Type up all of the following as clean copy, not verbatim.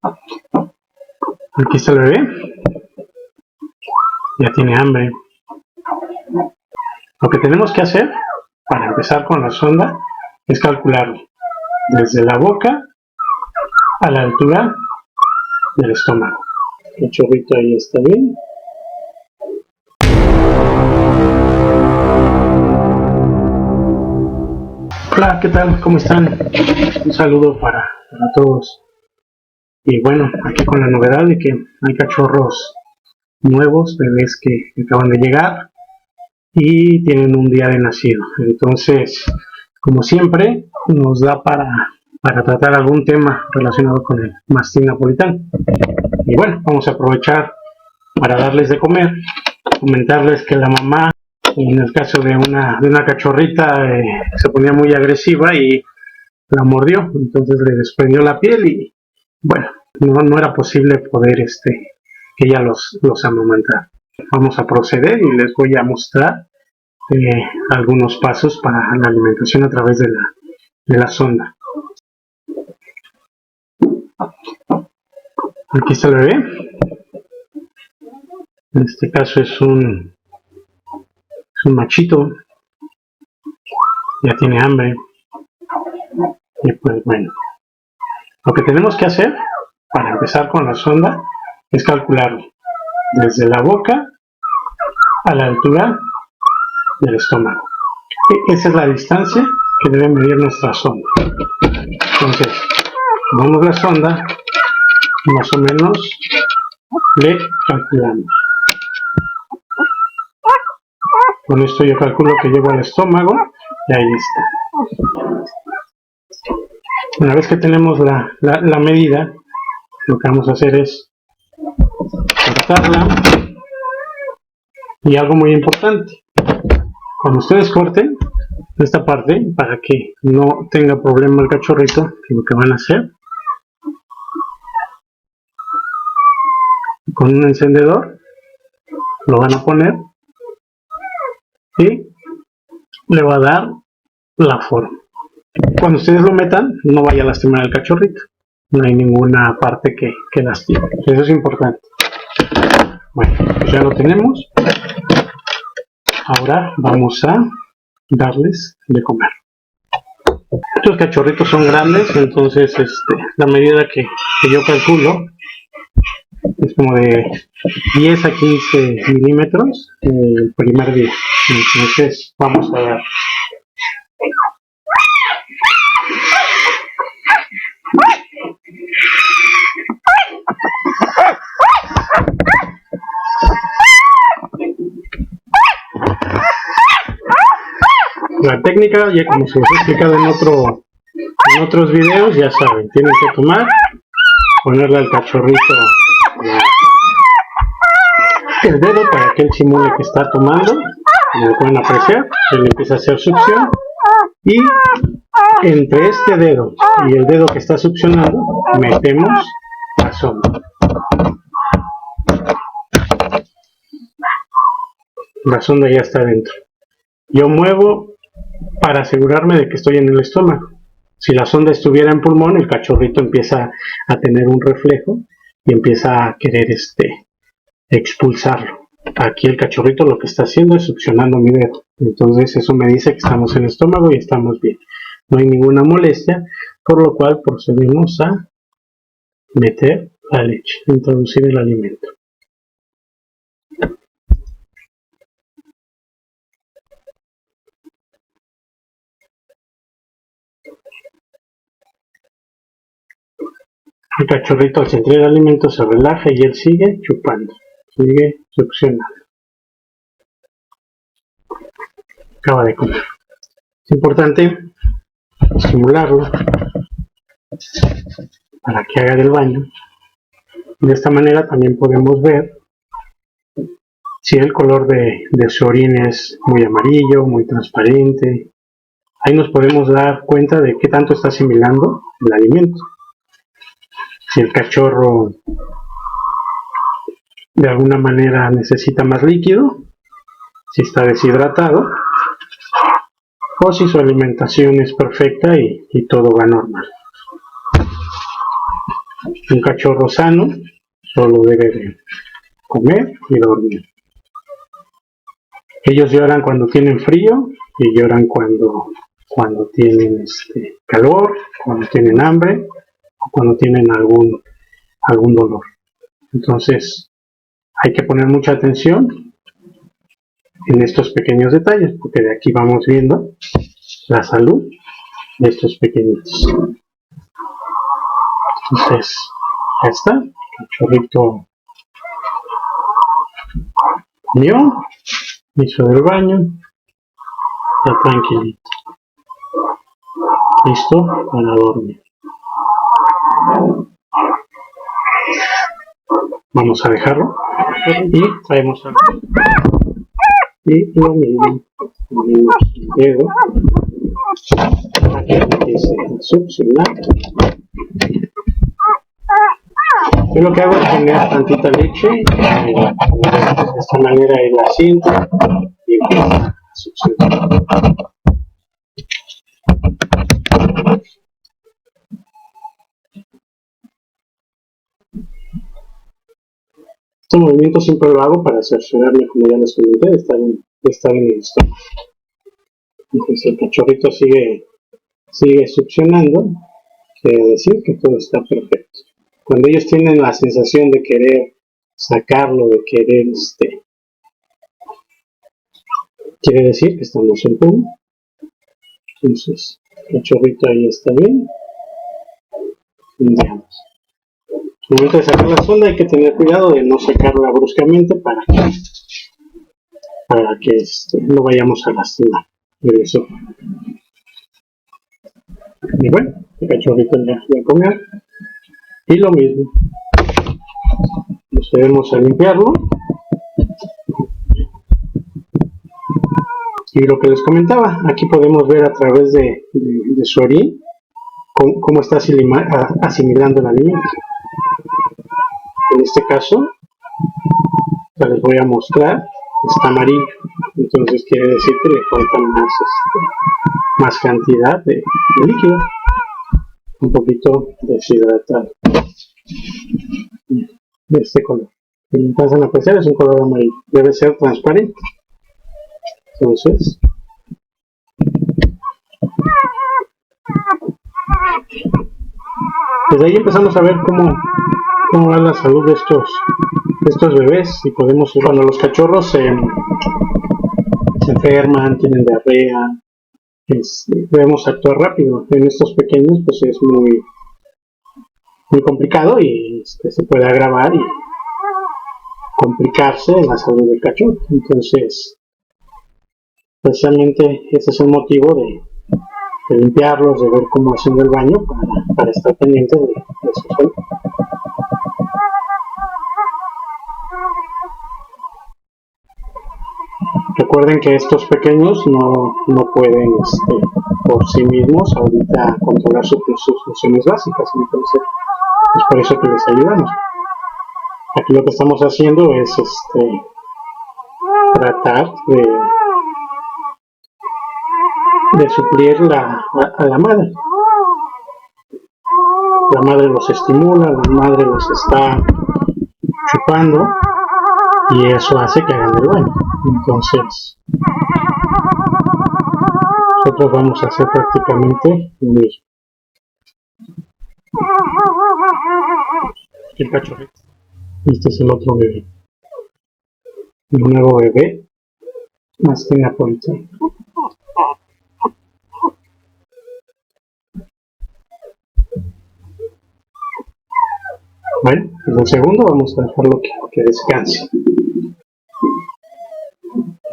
Aquí está el bebé. Ya tiene hambre. Lo que tenemos que hacer para empezar con la sonda es calcularlo desde la boca a la altura del estómago. El chorrito ahí está bien. Hola, ¿qué tal? ¿Cómo están? Un saludo para todos. Y bueno, aquí con la novedad de que hay cachorros nuevos, bebés que acaban de llegar y tienen un día de nacido. Entonces, como siempre, nos da para tratar algún tema relacionado con el mastín napolitano. Y bueno, vamos a aprovechar para darles de comer, comentarles que la mamá, en el caso de una cachorrita, se ponía muy agresiva y la mordió, entonces le desprendió la piel y bueno, no era posible poder que ella los amamantara. Vamos a proceder y les voy a mostrar algunos pasos para la alimentación a través de la sonda. Aquí está el bebé. En este caso es un machito. Ya tiene hambre. Y pues bueno, lo que tenemos que hacer para empezar con la sonda es calcularlo desde la boca a la altura del estómago. Esa es la distancia que debe medir nuestra sonda. Entonces, tomamos la sonda y más o menos le calculamos. Con esto yo calculo que llego al estómago y ahí está. Una vez que tenemos la medida, lo que vamos a hacer es cortarla. Y algo muy importante, cuando ustedes corten esta parte, para que no tenga problema el cachorrito, lo que van a hacer, con un encendedor, lo van a poner y le va a dar la forma. Cuando ustedes lo metan, no vaya a lastimar al cachorrito, no hay ninguna parte que lastime, eso es importante. Bueno, pues ya lo tenemos. Ahora vamos a darles de comer. Estos cachorritos son grandes, entonces la medida que yo calculo es como de 10 a 15 milímetros el primer día. Entonces vamos a dar. La técnica, ya como se los he explicado en otros videos, ya saben, tienen que tomar, ponerle al cachorrito el dedo para que él simule que está tomando, como lo pueden apreciar, él empieza a hacer succión y entre este dedo y el dedo que está succionando metemos la sonda. La sonda ya está dentro. Yo muevo para asegurarme de que estoy en el estómago. Si la sonda estuviera en pulmón, el cachorrito empieza a tener un reflejo y empieza a querer expulsarlo. Aquí el cachorrito lo que está haciendo es succionando mi dedo. Entonces eso me dice que estamos en el estómago y estamos bien. No hay ninguna molestia, por lo cual procedemos a meter la leche, introducir el alimento. El cachorrito al sentir el alimento se relaja y él sigue chupando, sigue succionando. Acaba de comer. Es importante estimularlo para que haga del baño. De esta manera también podemos ver si el color de su orina es muy amarillo, muy transparente. Ahí nos podemos dar cuenta de qué tanto está asimilando el alimento. Si el cachorro de alguna manera necesita más líquido, si está deshidratado, o si su alimentación es perfecta y todo va normal. Un cachorro sano solo debe de comer y dormir. Ellos lloran cuando tienen frío y lloran cuando tienen calor, cuando tienen hambre o cuando tienen algún dolor. Entonces hay que poner mucha atención en estos pequeños detalles, porque de aquí vamos viendo la salud de estos pequeñitos. Entonces, ya está, el cachorrito comió, hizo el baño, está tranquilito, listo para dormir. Vamos a dejarlo y traemos a... y lo mismo el dedo para que empiece a succionar. Yo lo que hago es poner tantita leche, de esta manera él la siente y empieza a succionar. Este movimiento siempre lo hago para cerciorarme, como ya les comenté, de estar en el estómago. Entonces el cachorrito sigue succionando, quiere decir que todo está perfecto. Cuando ellos tienen la sensación de querer sacarlo, de querer, quiere decir que estamos en pum. Entonces el cachorrito ahí está bien. Veamos. En el momento de sacar la sonda hay que tener cuidado de no sacarla bruscamente para que no vayamos a lastimar eso. Y bueno, el cachorrito ya va a comer y lo mismo, procedemos a limpiarlo y lo que les comentaba, aquí podemos ver a través de su orín cómo está asimilando el alimento. En este caso, ya les voy a mostrar, está amarillo, entonces quiere decir que le falta más cantidad de líquido, un poquito deshidratado, de este color. Si lo pasan a apreciar, es un color amarillo, debe ser transparente. Entonces, desde ahí empezamos a ver cómo va la salud de estos bebés, y podemos, cuando los cachorros se enferman, tienen diarrea, debemos actuar rápido. En estos pequeños pues es muy complicado y se puede agravar y complicarse la salud del cachorro. Entonces, precisamente ese es el motivo de limpiarlos, de ver cómo hacen el baño para estar pendientes de su salud. Recuerden que estos pequeños no pueden por sí mismos ahorita controlar sus funciones básicas, entonces es por eso que les ayudamos. Aquí lo que estamos haciendo es tratar de suplir a la madre. La madre los estimula, la madre los está chupando y eso hace que hagan el baño. Entonces nosotros vamos a hacer prácticamente lo mismo. El cachorrito. Este es el otro bebé. El nuevo bebé más que napolitano. Bueno, en un segundo vamos a dejarlo que descanse.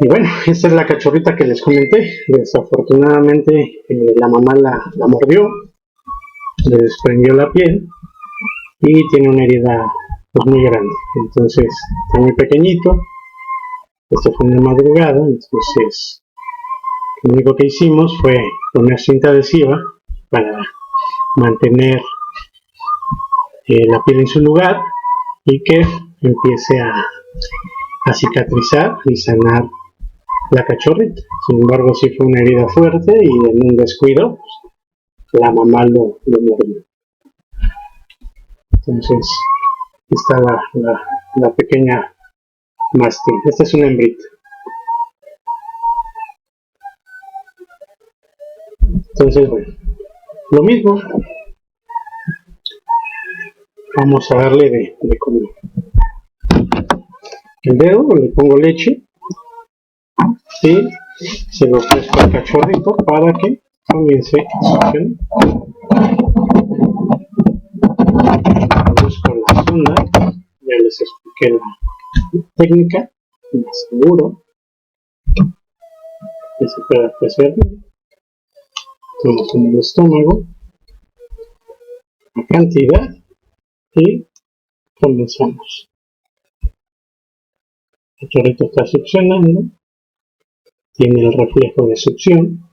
Y bueno, esta es la cachorrita que les comenté. Desafortunadamente la mamá la mordió, le desprendió la piel y tiene una herida pues muy grande. Entonces está muy pequeñito. Esto fue una madrugada, entonces lo único que hicimos fue poner cinta adhesiva para mantener la piel en su lugar y que empiece a cicatrizar y sanar la cachorrita. Sin embargo, sí fue una herida fuerte y en un descuido la mamá lo mordió. Entonces, está la pequeña mastín. Esta es una hembrita. Entonces, bueno, lo mismo. Vamos a darle de comer. El dedo, le pongo leche y se lo ofrezco al cachorrito para que comience a succionar. Busco la zona, ya les expliqué la técnica, me aseguro que se pueda apreciar bien. Tomamos en el estómago, la cantidad y comenzamos. El chorrito está succionando, tiene el reflejo de succión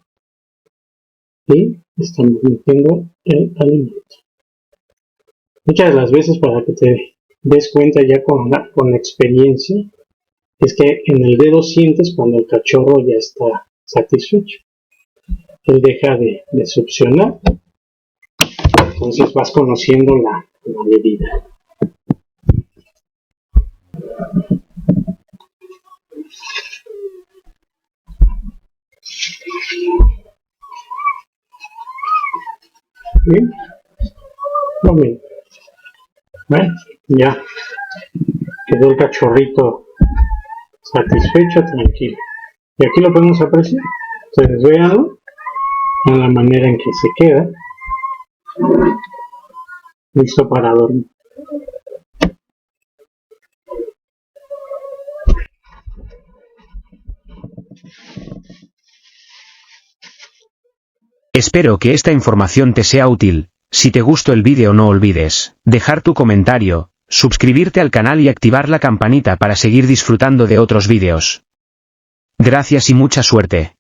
y estamos metiendo el alimento. Muchas de las veces, para que te des cuenta ya con la experiencia, es que en el dedo sientes cuando el cachorro ya está satisfecho. Él deja de succionar, entonces vas conociendo la medida. Bien, lo mismo. Bueno, ya quedó el cachorrito satisfecho, tranquilo. Y aquí lo podemos apreciar. Ustedes véanlo, en la manera en que se queda. Listo para dormir. Espero que esta información te sea útil. Si te gustó el vídeo no olvides dejar tu comentario, suscribirte al canal y activar la campanita para seguir disfrutando de otros vídeos. Gracias y mucha suerte.